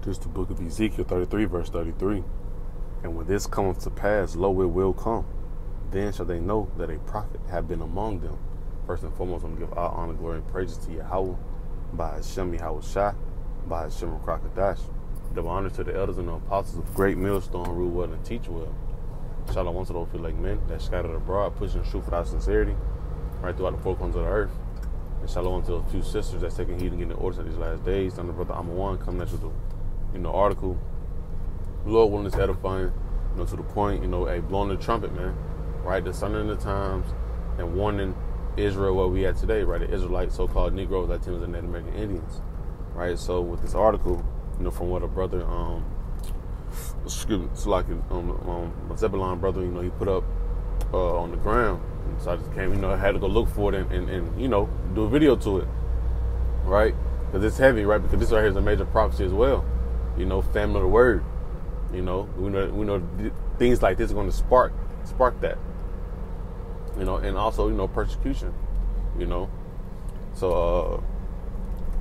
This is the book of Ezekiel 33, verse 33. And when this cometh to pass, lo, it will come. Then shall they know that a prophet have been among them. First and foremost, I'm going to give all honor, glory, and praises to Yahweh, by Hashem Yahushua, by Hashem Rakadash. Double honor to the elders and the apostles of great millstone, rule well and teach well. Shalom to those feel like men that scattered abroad, pushing the truth without sincerity, right throughout the four corners of the earth. And shalom to those few sisters that's taking heed and getting the orders of these last days. I'm the brother Amawan coming at you with the article. Lord willing, is edifying, to the point, blowing the trumpet, man, right? Discerning the times and warning Israel where we at today, right? The Israelites, so-called Negroes, Latinos, and Native American Indians, right? So with this article, from what a brother, Zebulon brother, he put up on the ground. So I just came, I had to go look for it and do a video to it, right? Because it's heavy, right? Because this right here is a major prophecy as well. Famine of the word. We know things like this are going to spark that. And also, persecution. So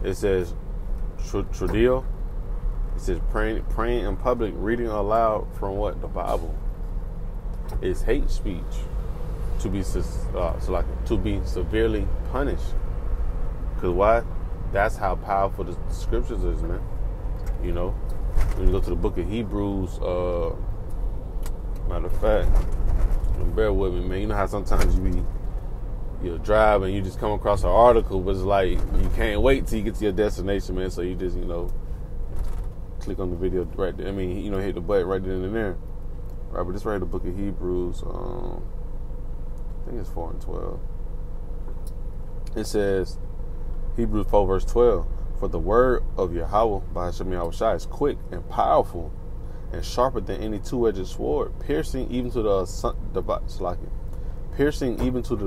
it says Trudeau. It says praying in public, reading aloud from what? The Bible. Is hate speech to be severely punished. Because why? That's how powerful the scriptures is, man. When you go to the book of Hebrews, matter of fact, bear with me, man. You know how sometimes you'll drive and you just come across an article, but it's like you can't wait till you get to your destination, man. So you just, click on the video right there. Hit the button right then and there. Right, but this right here, the book of Hebrews, I think it's 4 and 12. It says, Hebrews 4 verse 12, for the word of Yahweh by Hashem Yahushua is quick and powerful and sharper than any two-edged sword, piercing even to the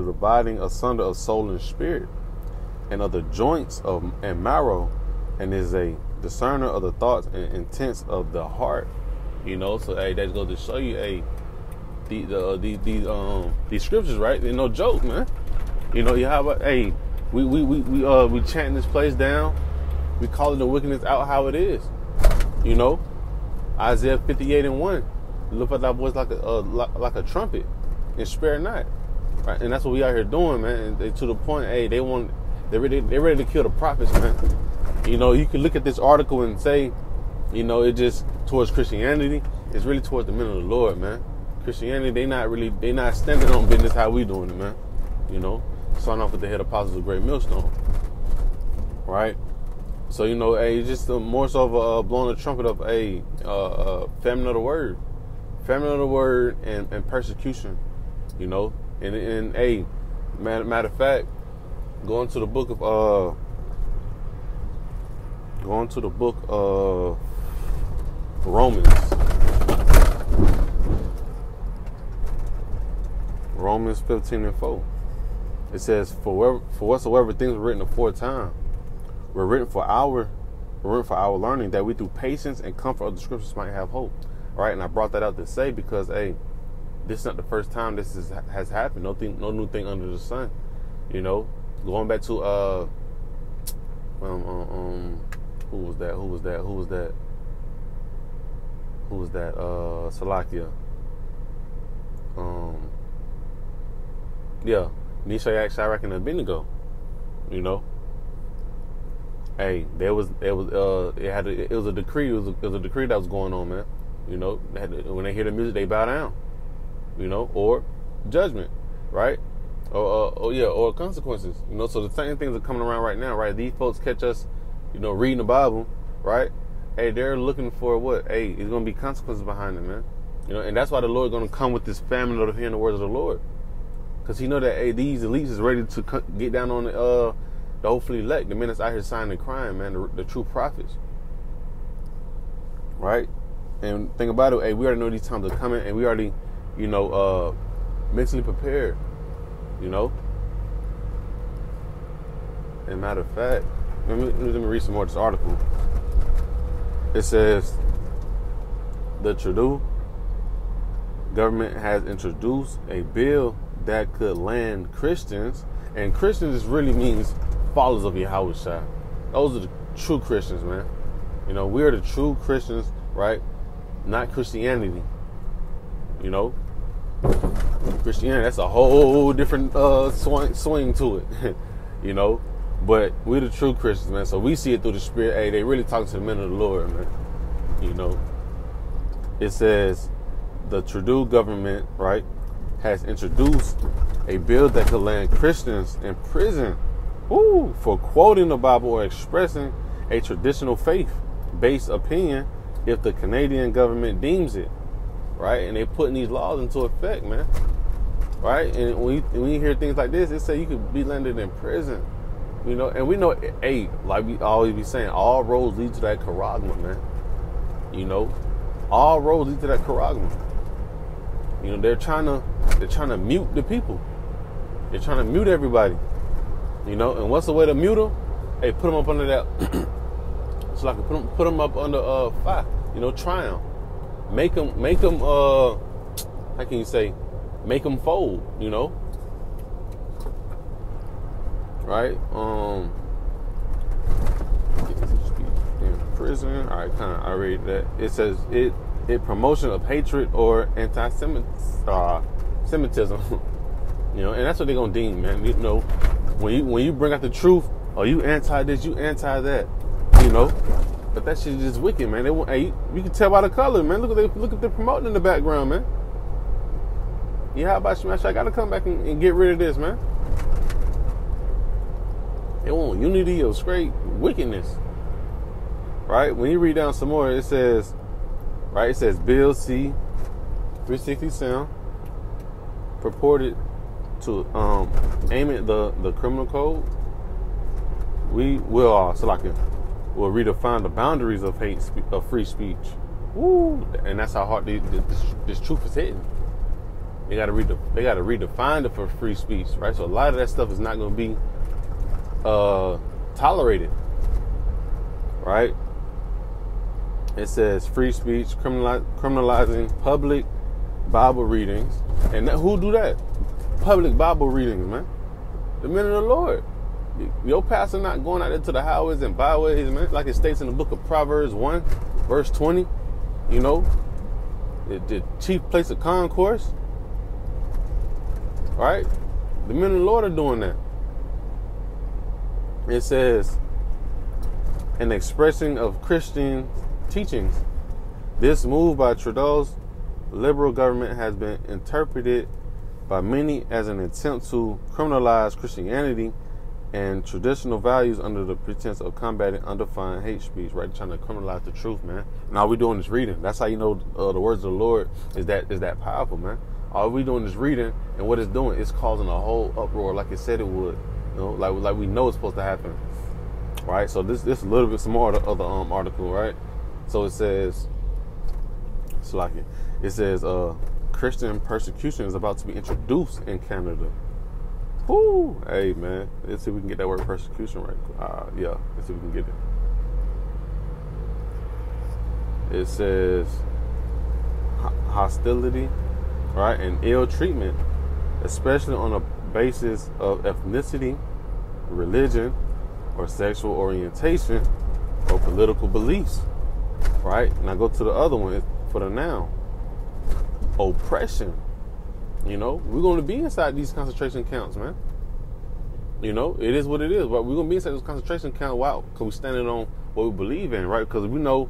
dividing asunder of soul and spirit, and of the joints and marrow, and is a discerner of the thoughts and intents of the heart. So that goes to show you, these scriptures, right? They're no joke, man. You have we chanting this place down. We calling the wickedness out how it is. Isaiah 58 and 1. Lift up thy voice like a trumpet and spare not. Right? And that's what we out here doing, man. And to the point, they're ready to kill the prophets, man. You can look at this article and say, it just towards Christianity. It's really towards the men of the Lord, man. Christianity, they not standing on business how we doing it, man. Starting off with the head apostles of Great Millstone, right? So just more so of blowing the trumpet of famine of the word, and persecution, and matter of fact, going to the book of Romans 15 and 4. It says, for whatsoever things were written aforetime were written for our learning, that we through patience and comfort of the scriptures might have hope. All right, and I brought that out to say because this is not the first time this has happened. No new thing under the sun. Going back to who was that? Salakia. Meshach, Shadrach, and Abednego. It was a decree. It was a decree that was going on, man. When they hear the music, they bow down. Or judgment, right? Or consequences. So the same things are coming around right now, right? These folks catch us, reading the Bible, right? They're looking for what? It's going to be consequences behind it, man. And that's why the Lord is going to come with this famine of hearing the words of the Lord. Because he know that, these elites is ready to get down on the hopefully elect, the men that's out here signing and crying, man, the true prophets. Right? And think about it, we already know these times are coming, and we already, mentally prepared, And matter of fact, let me read some more of this article. It says, the Trudeau government has introduced a bill that could land Christians, and Christians really means followers of Yahushua. Those are the true Christians, man. You know, we are the true Christians, right? Not Christianity. You know, Christianity, that's a whole different swing to it. You know, but we're the true Christians, man. So we see it through the Spirit. Hey, they really talking to the men of the Lord, man. You know, it says the Trudeau government, right, has introduced a bill that could land Christians in prison, for quoting the Bible or expressing a traditional faith-based opinion if the Canadian government deems it, right? And they're putting these laws into effect, man, right? And when you hear things like this, it say you could be landed in prison, you know. And we know, hey, like we always be saying, all roads lead to that charagma, man. You know, all roads lead to that charagma. You know, they're trying to mute the people. They're trying to mute everybody. You know, and what's the way to mute them? Hey, put them up under that. So I can put them up under fire. You know, try them. Make them. How can you say? Make them fold. You know. Right. In prison. All right. Kind of. I read that. It says it promotion of hatred or anti-Semitism. You know, and that's what they're gonna deem, man. You know, when you bring out the truth, oh, you anti this, you anti that, you know. But that shit is just wicked, man. They want, hey, you can tell by the color, man. Look at the promoting in the background, man. Yeah, how about you, man? I gotta come back and get rid of this, man. They want unity of straight wickedness, right? When you read down some more, it says, right? It says Bill C 367 purported to aim at the criminal code. We will will redefine the boundaries of free speech. Woo! And that's how hard this truth is hitting. They got to redefine it for free speech, right? So a lot of that stuff is not going to be tolerated, right? It says free speech, criminalizing public Bible readings, and who do that? Public Bible readings, man. The men of the Lord. Your pastor not going out into the highways and byways, man, like it states in the book of Proverbs 1, verse 20. You know, the chief place of concourse. Right? The men of the Lord are doing that. It says, an expressing of Christian teachings. This move by Trudeau's liberal government has been interpreted by many as an attempt to criminalize Christianity and traditional values under the pretense of combating undefined hate speech, right? Trying to criminalize the truth, man. And all we doing is reading. That's how you know the words of the Lord is that powerful, man. All we doing is reading, and what it's doing is causing a whole uproar, like it said it would. You know, like we know it's supposed to happen, right? So this a little bit some more of the article, right? So it says, Christian persecution is about to be introduced in Canada. Whoo! Hey, man. Let's see if we can get that word persecution right. Yeah, let's see if we can get it. It says hostility, right, and ill treatment, especially on a basis of ethnicity, religion, or sexual orientation, or political beliefs, right? Now go to the other one for the noun. Oppression. You know, we're going to be inside these concentration camps, man. You know, it is what it is. But we're going to be inside those concentration camps. Wow, because we're standing on what we believe in, right? Because we know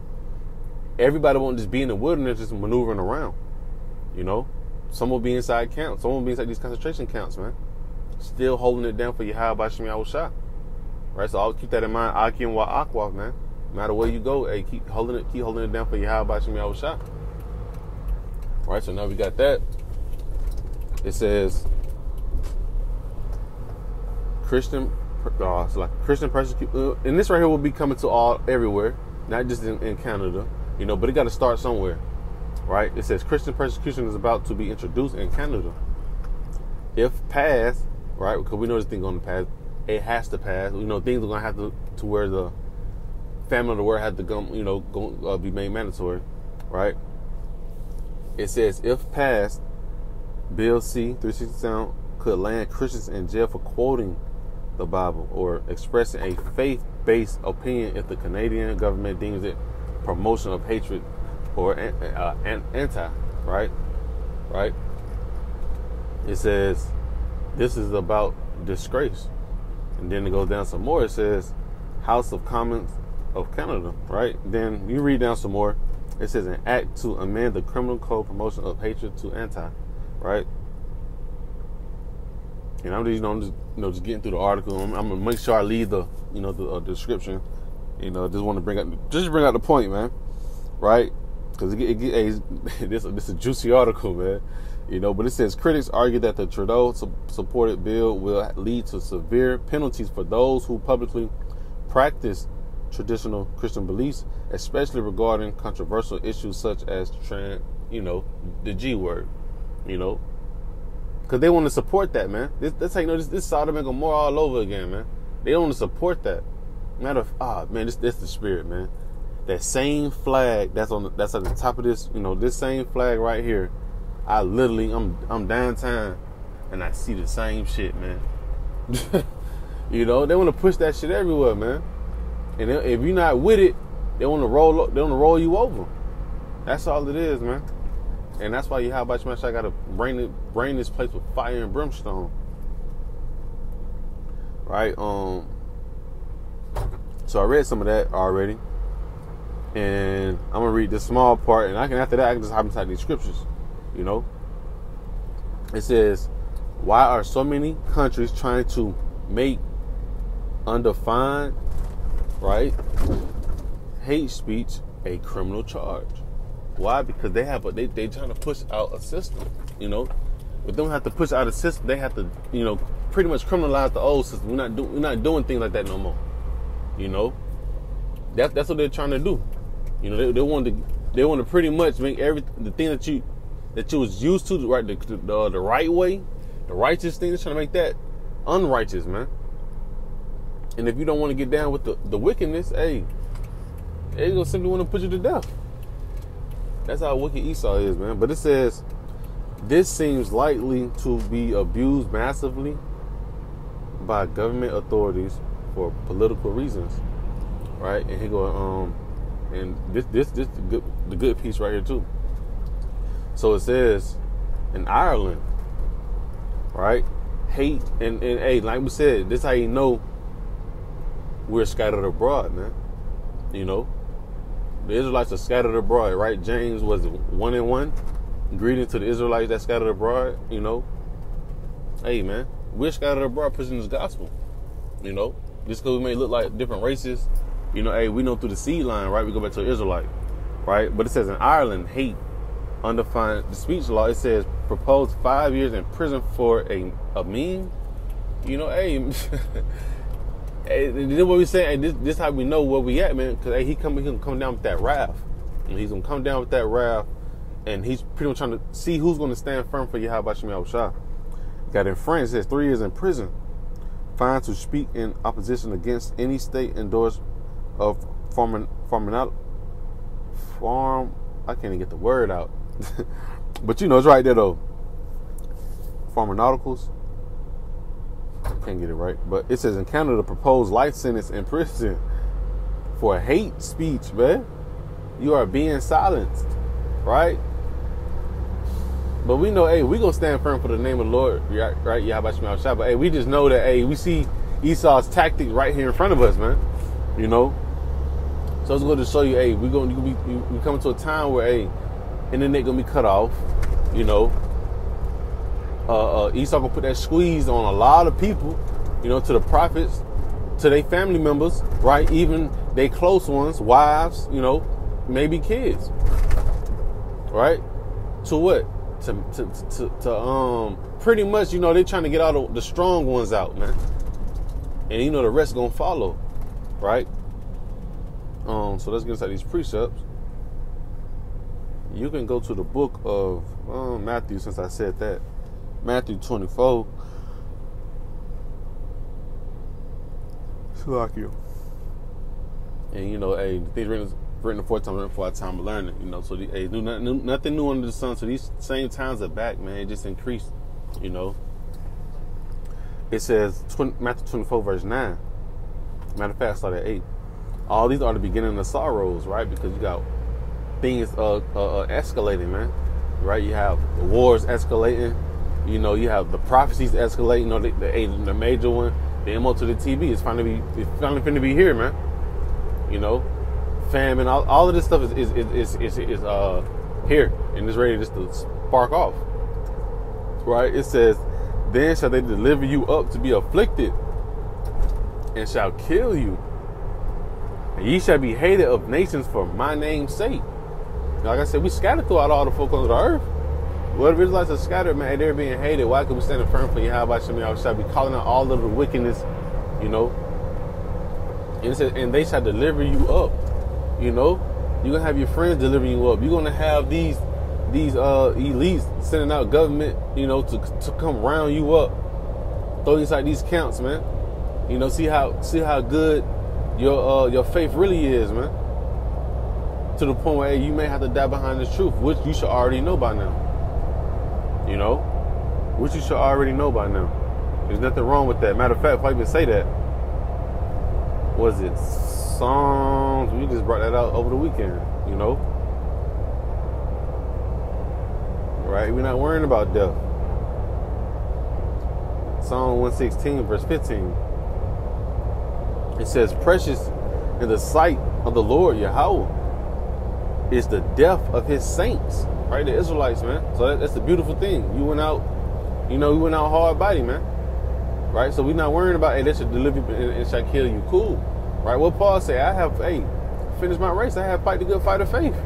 everybody won't just be in the wilderness just maneuvering around. You know, some will be inside camps. Some will be inside these concentration camps, man. Still holding it down for Yahweh Shem Yahushua. Right? So I'll keep that in mind. Akim wa Akwa, man. No matter where you go, hey, keep holding it down for Yahweh Shem Yahushua. Right, so now we got that. It says Christian persecution, and this right here will be coming to everywhere, not just in Canada, you know, but it got to start somewhere, right? It says Christian persecution is about to be introduced in Canada. If passed, right, because we know this thing going to pass, it has to pass. You know, things are going to have to where the family of the word had to come, you know, be made mandatory, right? It says, if passed, Bill C 367 could land Christians in jail for quoting the Bible or expressing a faith-based opinion if the Canadian government deems it promotion of hatred or anti, right? Right? It says this is about disgrace. And then it goes down some more. It says House of Commons of Canada, right? Then you read down some more. It says an act to amend the criminal code promotion of hatred to anti, right? And I'm just, just getting through the article. I'm gonna make sure I leave the, the description. Just want to bring out the point, man, right? Because this is a juicy article, man. But it says critics argue that the Trudeau supported bill will lead to severe penalties for those who publicly practice traditional Christian beliefs, especially regarding controversial issues such as the G word, because they want to support that, man. This Sodom and Gomorrah all over again, man. They don't want to support that. This the spirit, man. That same flag that's at the top of this, this same flag right here. I'm downtown and I see the same shit, man. They want to push that shit everywhere, man. And if you're not with it, they want to roll you over. That's all it is, man. And that's why Yahweh Shai got to bring this place with fire and brimstone, right? So I read some of that already, and I'm gonna read this small part, and after that I can just hop inside these scriptures. It says, why are so many countries trying to make undefined, right, hate speech a criminal charge? Why? Because they trying to push out a system, But they don't have to push out a system. They have to, pretty much criminalize the old system. We're not doing things like that no more. That's what they're trying to do. They want to pretty much make the thing that you was used to, right, the right way, the righteous thing. They're trying to make that unrighteous, man. And if you don't want to get down with the wickedness, they're gonna simply want to put you to death. That's how wicked Esau is, man. But it says this seems likely to be abused massively by government authorities for political reasons, right? And he go, and this the good piece right here too. So it says in Ireland, right? Hate and like we said, this how you know we're scattered abroad, man. The Israelites are scattered abroad, right? James was 1:1. Greeting to the Israelites that scattered abroad, Hey, man, we're scattered abroad preaching this gospel, Just because we may look like different races, we know through the seed line, right? We go back to the Israelite, right? But it says in Ireland, hate, undefined, the speech law, it says proposed 5 years in prison for a meme. Hey, this is what we saying. Hey, this how we know where we at, man. Because he's gonna come down with that wrath, and he's gonna come down with that wrath, and he's pretty much trying to see who's gonna stand firm for Yahweh Shai. Got in France, it says 3 years in prison, fined to speak in opposition against any state endorsed of I can't even get the word out, but it's right there though. Pharmaceuticals. Can't get it right, but it says in Canada, proposed life sentence in prison for hate speech, man. You are being silenced, right? But we know, we gonna stand firm for the name of the Lord, right? Yahweh Shai. But we just know that, we see Esau's tactic right here in front of us, man. So it's going to show you, we coming to a time where, internet gonna be cut off, Esau gonna put that squeeze on a lot of people, to the prophets, to their family members, right? Even their close ones, wives, maybe kids, right? To what? To pretty much, they're trying to get all the strong ones out, man. And the rest gonna follow, right? So let's get inside these precepts. You can go to the book of Matthew, since I said that. Matthew 24. Like you. And the things written before time, written for our time of learning. So nothing new under the sun. So these same times are back, man. It just increased. It says Matthew 24 verse 9. Matter of fact, start at 8. All these are the beginning of sorrows, right? Because you got things escalating, man. Right? You have the wars escalating. You know, you have the prophecies escalating. You know, the major one, the MO to the TB, is finally going to be here, man. You know, famine, all of this stuff is here, and it's ready just to spark off. Right? It says, then shall they deliver you up to be afflicted, and shall kill you. And ye shall be hated of nations for my name's sake. Like I said, we scattered throughout all the folk on the earth. Well, the Israelites are scattered, man. They're being hated. Why? Could we stand firm for Yahweh Shem Yahweh shall be calling out all of the wickedness, you know. And it says, and they shall deliver you up. You know, you're gonna have your friends delivering you up. You're gonna have these elites sending out government, you know, to come round you up, throw you inside these camps, man. You know, see how good your faith really is, man. To the point where, hey, you may have to die behind this truth, which you should already know by now. You know, which you should already know by now. There's nothing wrong with that. Matter of fact, if I even say that, was it Psalms? We just brought that out over the weekend, you know. Right? We're not worrying about death. Psalm 116, verse 15. It says, precious in the sight of the Lord Yahweh is the death of his saints. Right? The Israelites, man. So that's the beautiful thing. You went out, you know, we went out hard body, man. Right? So we're not worrying about, hey, they should deliver you and shall kill you. Cool. Right? What Paul say? I have, finished my race. I have fight the good fight of faith.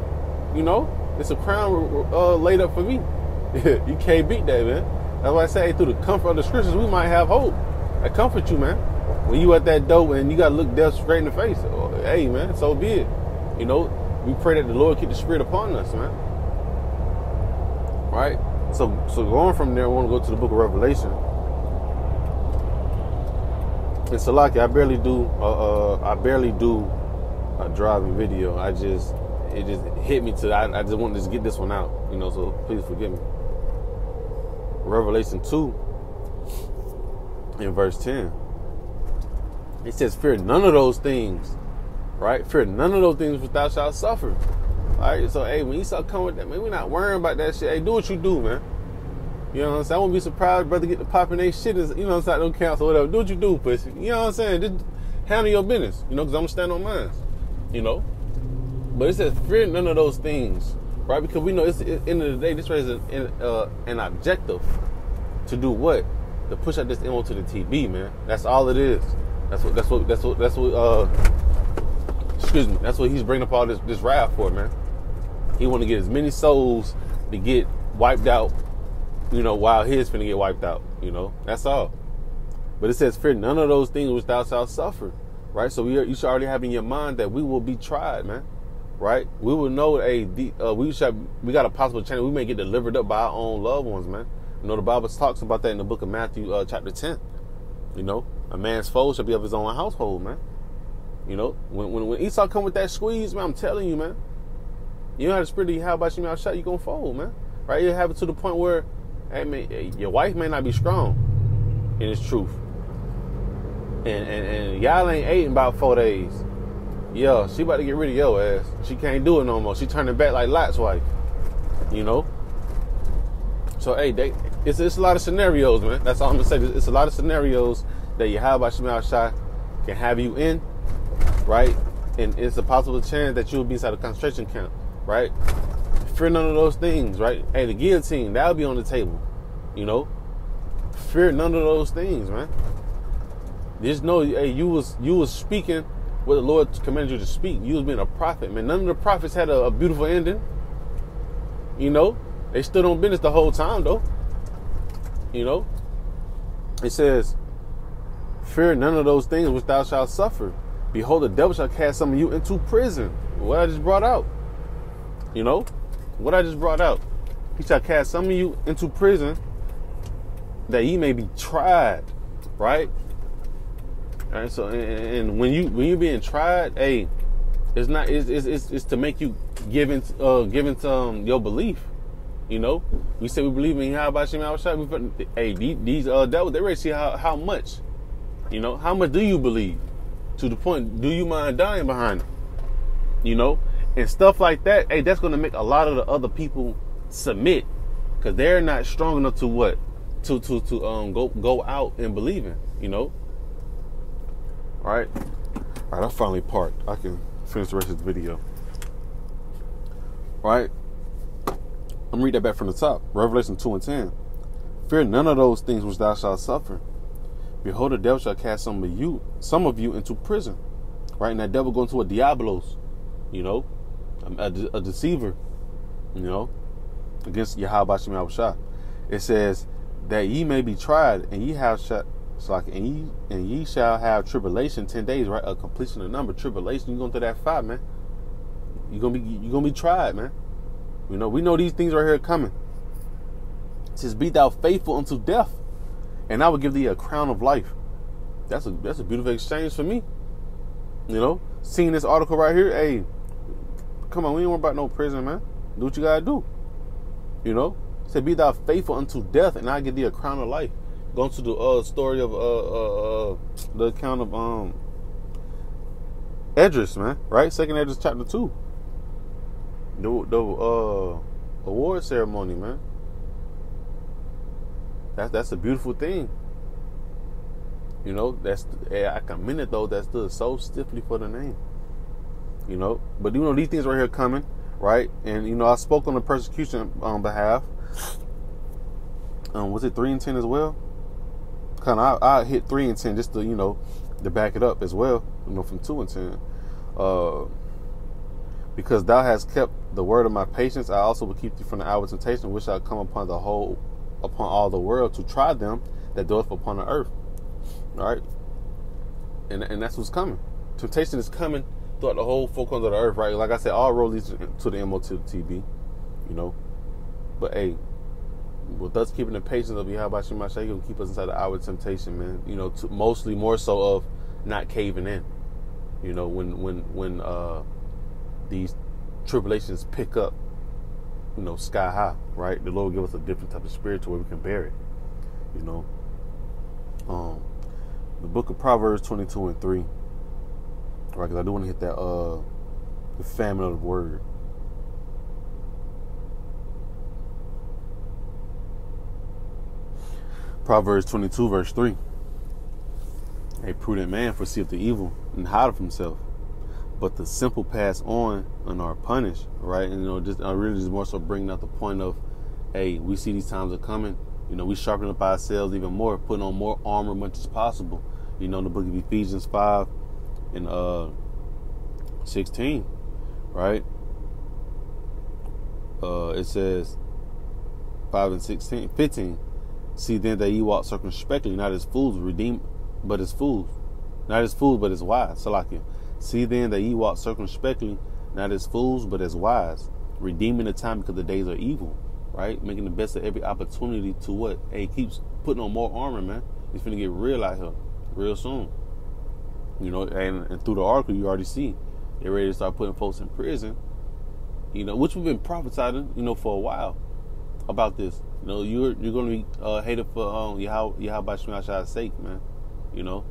You know? It's a crown laid up for me. You can't beat that, man. That's why I say, through the comfort of the scriptures, we might have hope. I comfort you, man. When you at that door and you got to look death straight in the face, hey, man, so be it. You know, we pray that the Lord keep the spirit upon us, man. Right? So going from there, I want to go to the book of Revelation. And Salaki, I barely do a driving video. It just hit me I just wanted to get this one out, you know, so please forgive me. Revelation 2 in verse 10. It says, fear none of those things, right? Fear none of those things which thou shalt suffer. All right, so, hey, when you start coming with that, man, we're not worrying about that shit. Hey, do what you do, man. You know what I'm saying? I won't be surprised, brother, get the popping they shit, you know, inside them camps or whatever. Do what you do, pussy. You know what I'm saying? Just handle your business, you know, because I'm going to stand on mine, you know. But it says, fear none of those things, right? Because we know, at the end of the day, this is an objective to do what? To push out this MO to the TB, man. That's all it is. That's what excuse me, that's what he's bringing up all this wrath for, man. He want to get as many souls to get wiped out, you know, while his finna get wiped out, you know. That's all. But it says, fear none of those things which thou shalt suffer, right? So you should already have in your mind that we will be tried, man, right? We will know, we got a possible chance we may get delivered up by our own loved ones, man. You know, the Bible talks about that in the book of Matthew, chapter 10. You know, a man's foe shall be of his own household, man. You know, when Esau come with that squeeze, man, I'm telling you, man, you know how the spirit of Yahweh Shem Yahweh shot, you gonna fold, man. Right? You have it to the point where, hey, man, your wife may not be strong in its truth. And y'all ain't ate in about 4 days. Yeah, she about to get rid of your ass. She can't do it no more. She turning back like Lot's wife. You know? So, hey, it's a lot of scenarios, man. That's all I'm going to say. It's a lot of scenarios that Yahweh Shem Yahweh can have you in, right? And it's a possible chance that you'll be inside a concentration camp, right? Fear none of those things, right? Hey, the guillotine, that'll be on the table, you know? Fear none of those things, man. Just know, hey, you was speaking what the Lord commanded you to speak. You was being a prophet, man. None of the prophets had a beautiful ending, you know? They stood on business the whole time, though. You know? It says, fear none of those things which thou shalt suffer. Behold, the devil shall cast some of you into prison. What I just brought out. You know? What I just brought out. He shall cast some of you into prison that ye may be tried. Right? All right, so, and when you're being tried, hey, it's to make you give into your belief. You know, we say we believe in Yahweh Shem Yahweh. Hey, these devils, they ready to see how much. You know, how much do you believe? To the point, do you mind dying behind it? You know? And stuff like that, hey, that's going to make a lot of the other people submit. Because they're not strong enough to what? To go out and believe in, you know? All right, I finally parked. I can finish the rest of the video. All right? I'm reading that back from the top. Revelation 2:10. Fear none of those things which thou shalt suffer. Behold, the devil shall cast some of you into prison. Right? And that devil go into a diabolos, you know, a deceiver, you know, against Yahweh Shem Yahushua. It says that ye may be tried, and ye shall have tribulation 10 days, right? A completion of number. Tribulation, you're going through that fire, man. You're gonna be tried, man. You know, we know these things right here coming. It says, be thou faithful unto death, and I will give thee a crown of life. That's a beautiful exchange for me. You know, seeing this article right here, hey, come on, we ain't worried about no prison, man. Do what you gotta do. You know, it said, be thou faithful unto death, and I give thee a crown of life. Going to the story of the account of Esdras, man, right? Second Esdras chapter 2. The award ceremony, man. That's a beautiful thing. You know, I commend it though. That stood so stiffly for the name. You know, but you know these things right here coming, right? And you know, I spoke on the persecution behalf. Was it 3 and 10 as well? Kind of, I hit 3 and 10 just to, you know, to back it up as well. You know, from 2 and 10. Because thou hast kept the word of my patience, I also will keep thee from the hour of temptation, which shall come upon all the world to try them that dwelleth upon the earth. All right, and that's what's coming. Temptation is coming throughout the whole four corners of the earth, right? Like I said, all road leads to the MOTB, you know. But hey, with us keeping the patience of Yahweh Shem Yahushua, He will keep us inside the hour of temptation, man. You know, mostly more so of not caving in. You know, when these tribulations pick up, you know, sky high, right? The Lord will give us a different type of spirit to where we can bear it. You know, the book of Proverbs 22 and 3, right? Because I do want to hit that the famine of the word. Proverbs 22 verse 3. A prudent man foreseeth the evil and hideth himself, but the simple pass on and are punished, right? And you know, just I really just more so bringing out the point of, hey, we see these times are coming. You know, we sharpen up ourselves even more, putting on more armor as much as possible. You know, in the book of Ephesians 5 and 16, right? It says 5 and 15. See then that ye walk circumspectly, not as fools, but as fools. Not as fools, but as wise. Salakia. See then that ye walk circumspectly, not as fools, but as wise, redeeming the time because the days are evil, right? Making the best of every opportunity to what? Hey, keeps putting on more armor, man. It's finna get real out here, real soon. You know, and through the article, you already see they're ready to start putting folks in prison. You know, which we've been prophesying, you know, for a while about this. You know, you're going to be hated for Yahweh Shem Yahushua's sake, man. You know.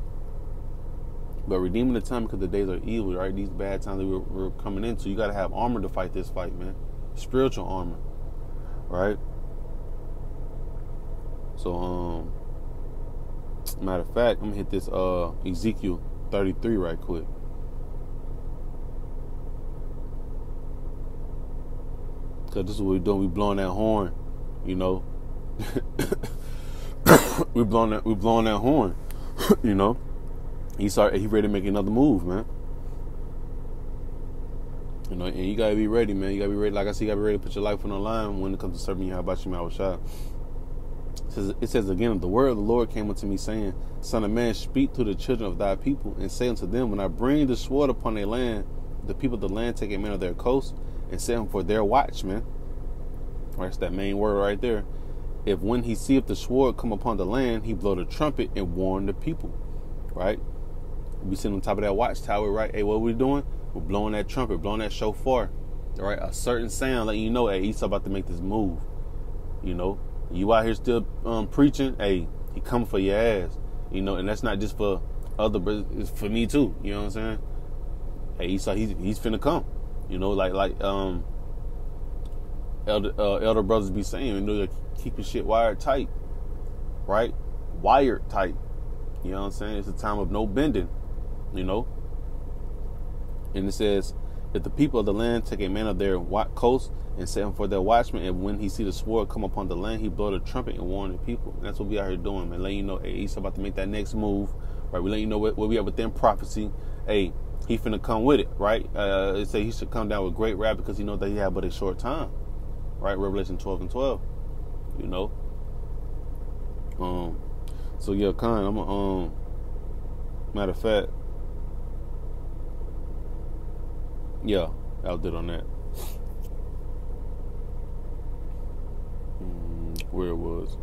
But redeeming the time because the days are evil, right? These bad times that we're coming into, you got to have armor to fight this fight, man. Spiritual armor, right? So, matter of fact, I'm going to hit this Ezekiel 33 right quick. Because this is what we're doing. We're blowing that horn, you know. we're blowing that horn, you know. He ready to make another move, man. You know, and you gotta be ready, man. You gotta be ready. Like I said, you gotta be ready to put your life on the line when it comes to serving Yahweh Shem Yahushua. It says again, the word of the Lord came unto me, saying, Son of man, speak to the children of thy people, and say unto them, when I bring the sword upon their land, the people of the land take a man of their coast, and set him for their watchman. Right, that's that main word right there. If when he seeth the sword come upon the land, he blow the trumpet and warn the people. Right? We sitting on top of that watchtower, right? Hey, what are we doing? We're blowing that trumpet, blowing that shofar. Right? A certain sound letting you know, hey, he's about to make this move. You know? You out here still preaching, hey, he coming for your ass. You know, and that's not just for other brothers, it's for me too. You know what I'm saying? Hey, Esau, he's finna come. You know, like elder brothers be saying, you know, they're keeping shit wired tight, right? Wired tight. You know what I'm saying? It's a time of no bending. You know, and it says, if the people of the land take a man of their coast and set him for their watchman, and when he see the sword come upon the land, he blow the trumpet and warn the people. And that's what we out here doing, man. Letting you know, hey, Esau about to make that next move, right? We letting you know where we at within prophecy. Hey, he finna come with it, right? It say he should come down with great wrath because he knows that he had but a short time, right? Revelation 12:12, you know. So yeah, Khan, I'm matter of fact, yeah, I did on that. Where it was,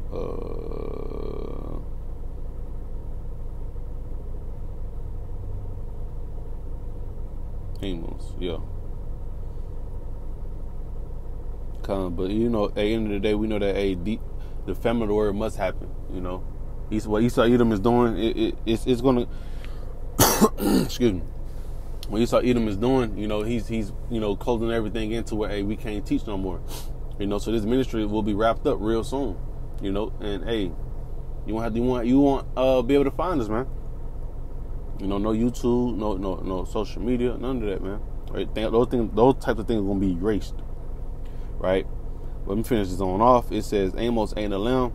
Amos, yeah. But you know, at the end of the day, we know that the famine of the word must happen. You know, what Esau Edom is doing, it's gonna. Excuse me. What Esau Edom is doing, you know, he's you know, closing everything into where, hey, we can't teach no more. You know, so this ministry will be wrapped up real soon. You know, and hey, you won't be able to find us, man. You know, no YouTube, no social media, none of that, man. Right? Those types of things are gonna be erased. Right? Let me finish this on off. It says, Amos 8:11.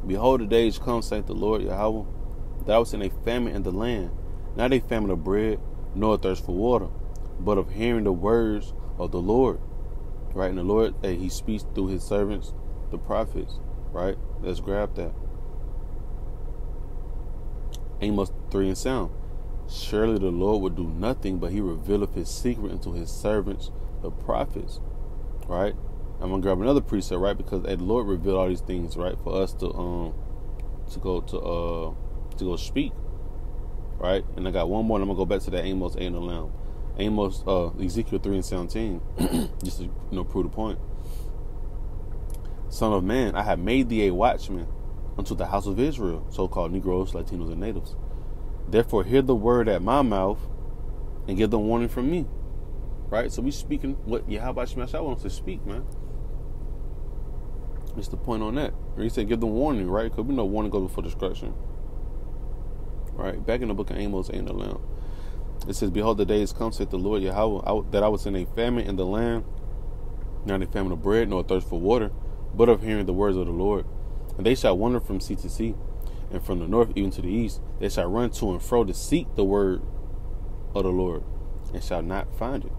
Behold, the days come, saith the Lord Yahweh, that I will send a famine in the land, not a famine of bread, nor a thirst for water, but of hearing the words of the Lord. Right? And the Lord, hey, he speaks through his servants, the prophets. Right? Let's grab that. Amos 3:7. Surely the Lord will do nothing, but he revealeth his secret unto his servants, the prophets. Right? I'm gonna grab another precept, right? Because the Lord revealed all these things, right, for us to go speak. Right? And I got one more, and I'm gonna go back to that Amos 8:11. Ezekiel 3:17, just to prove the point. Son of man, I have made thee a watchman unto the house of Israel, so-called Negroes, Latinos, and natives. Therefore, hear the word at my mouth and give them warning from me. Right? So we speaking what Yahweh Shemashah wants to speak, man. It's the point on that. He said, give them warning, right? Because we know warning goes before destruction. Right? Back in the book of Amos 8:11. It says, behold, the days come, saith the Lord Yahweh, that I will send a famine in the land, not a famine of bread, nor a thirst for water, but of hearing the words of the Lord. And they shall wander from sea to sea, and from the north even to the east. They shall run to and fro to seek the word of the Lord, and shall not find it.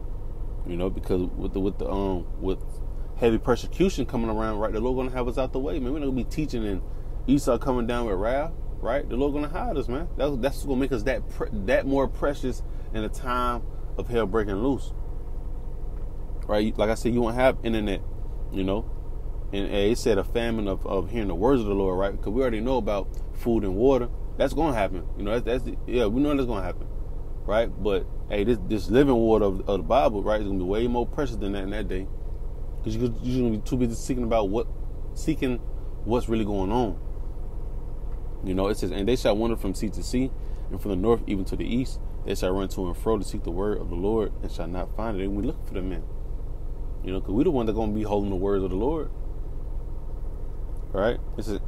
You know, because with heavy persecution coming around, right, the Lord gonna have us out the way, man. We're not gonna be teaching and Esau coming down with wrath, right? The Lord gonna hide us, man. That's gonna make us that more precious in a time of hell breaking loose, right? Like I said, you won't have internet, you know, and it said a famine of hearing the words of the Lord, right? Because we already know about food and water. That's gonna happen, you know. Yeah, we know that's gonna happen, right? But hey, this living water of the Bible, right, is gonna be way more precious than that in that day, because you're gonna be too busy seeking what's really going on. You know, it says, and they shall wander from sea to sea, and from the north even to the east. They shall run to and fro to seek the word of the Lord, and shall not find it. And we look for the men, you know, because we the one that's gonna be holding the words of the Lord. Right? This is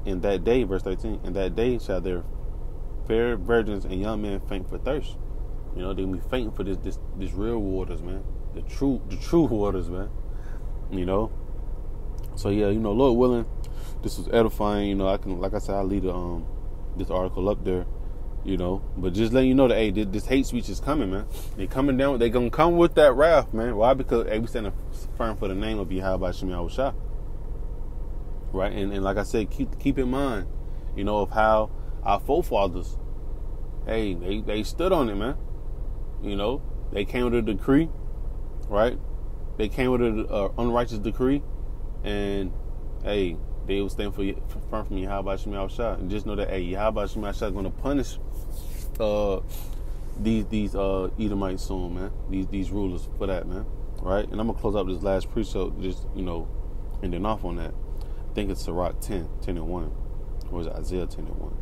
in that day, verse 13. In that day shall their fair virgins and young men faint for thirst. You know, they'll be fainting for this real waters, man. The true waters, man. You know. So yeah, you know, Lord willing, this was edifying. You know, like I said, I'll leave this article up there. You know, but just letting you know that hey, this hate speech is coming, man. They coming down. They gonna come with that wrath, man. Why? Because hey, we standing firm for the name of Yahweh Shemashah. Right, and like I said, keep in mind, you know, of how our forefathers, hey, they stood on it, man. You know, they came with a decree, right? They came with an unrighteous decree, and hey, they will stand firm from Yahweh Shemashah, and just know that hey, Yahweh Shemashah is going to punish these Edomites soon, man. These rulers for that, man. Right, and I'm gonna close out this last precept, just ending off on that. I think it's Sirach 10:10-1, or is it Isaiah 10:1?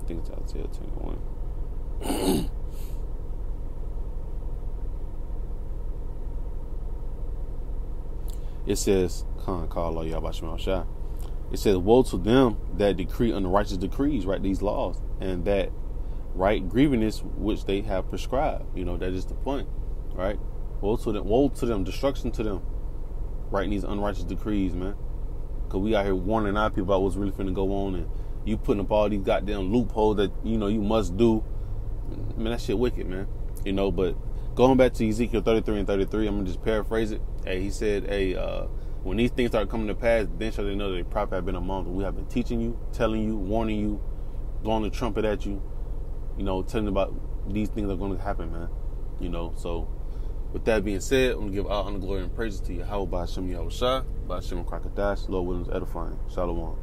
I think it's Isaiah 21. It says, it says, woe to them that decree unrighteous decrees, right? These laws, and that right grievousness which they have prescribed. You know, that is the point, right? Woe to them, destruction to them, writing these unrighteous decrees, man. Because we out here warning our people about what's really finna go on, and you putting up all these goddamn loopholes that, you know, you must do. Man, that shit wicked, man. You know, but going back to Ezekiel 33 and 33, I'm going to just paraphrase it. Hey, he said, hey, when these things start coming to pass, then shall they know that a prophet have been among them. We have been teaching you, telling you, warning you, blowing the trumpet at you, you know, telling you about these things are going to happen, man. You know, so with that being said, I'm going to give all honor, glory, and praises to Yahweh, Ba'ashem Yahushua, Ba'ashem Krakadash, Lord Williams edifying. Shalom.